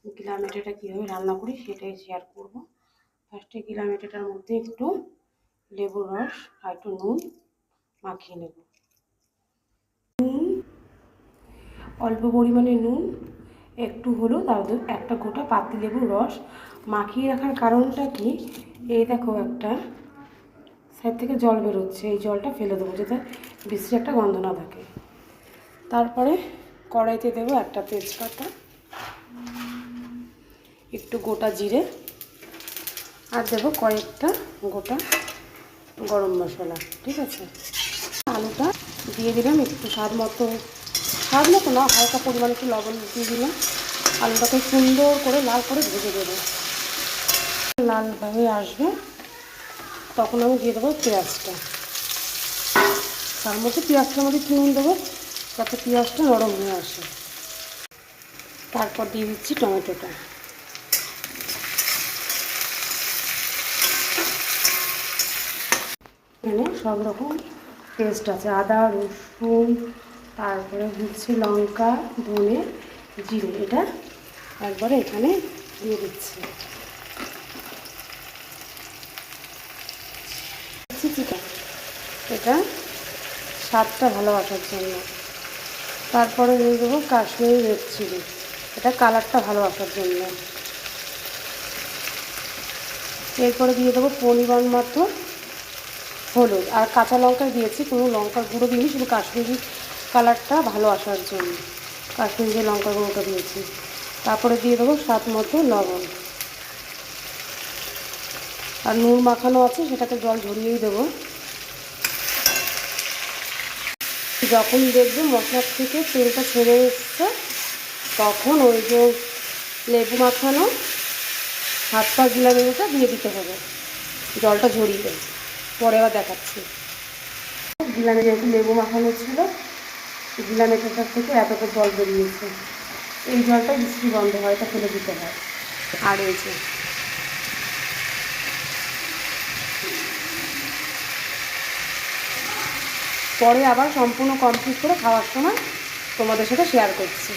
গিলামেটেটা কীভাবে রান্না করি সেটাই শেয়ার করব। ফার্স্টে গিলামেটেটার মধ্যে একটু লেবুর রস আর একটু নুন মাখিয়ে নেব। নুন, অল্প পরিমাণে নুন, একটু হলুদ আর একটা গোটা পাতিলেবুর রস মাখিয়ে রাখার কারণটা কি, এই দেখো একটা সাইড থেকে জল বেরোচ্ছে, এই জলটা ফেলে দেবো যাতে বিশ্রী একটা গন্ধ না থাকে। তারপরে কড়াইতে দেবো একটা তেজপাতা, একটু গোটা জিরে আর দেবো কয়েকটা গোটা গরম মশলা। ঠিক আছে, আলুটা দিয়ে দিলাম, একটু স্বাদ মতো না হালকা পরিমাণ একটু লবণ দিয়ে দিলাম। আলুটাকে সুন্দর করে লাল করে ভেজে দেবো। লালভাবে আসবে তখন আমি দিয়ে দেবো পেঁয়াজটা। তার মধ্যে পেঁয়াজটার মধ্যে নুন দেবো যাতে পেঁয়াজটা নরম হয়ে আসে। তারপর দিয়ে দিচ্ছি টমেটোটা। এখানে সব রকম পেস্ট আছে, আদা রসুন, তারপরে হচ্ছে লঙ্কা, ধনে, জিরে, এটা একবারে এখানে দিয়ে দিচ্ছি। এটা স্বাদটা ভালো আসার জন্য। তারপরে দিয়ে দেবো কাশ্মীরি রেড চিলি, এটা কালারটা ভালো আসার জন্য। এরপরে দিয়ে দেবো পরিমাণ মতো হলুদ, আর কাঁচা লঙ্কা দিয়েছি, কোনো লঙ্কার গুঁড়ো দিইনি, শুধু কাশ্মীরি কালারটা ভালো আসার জন্য কাশ্মীরি যে লঙ্কার গুঁড়োটা দিয়েছি। তারপরে দিয়ে দেবো স্বাদ মতো লবণ, আর নুন মাখানো আছে সেটাকে জল ঝরিয়েই দেবো। যখন দেখবে মশলার থেকে তেলটা ছেড়ে এসছে তখন ওই যে লেবু মাখানো হাত পা গিলামেটা দিয়ে দিতে হবে, জলটা ঝরিয়ে দেবে। পরে আবার দেখাচ্ছি। গিলামে যেহেতু লেবু মাখানো ছিল, গিলামেটার থেকে এতটা জল বেরিয়েছে, এই জলটা বিশ্রী গন্ধ হয়, এটা ফেলে দিতে হয়। আর এই যে পরে আবার সম্পূর্ণ কমপ্লিট করে খাওয়ার সময় তোমাদের সাথে শেয়ার করছি।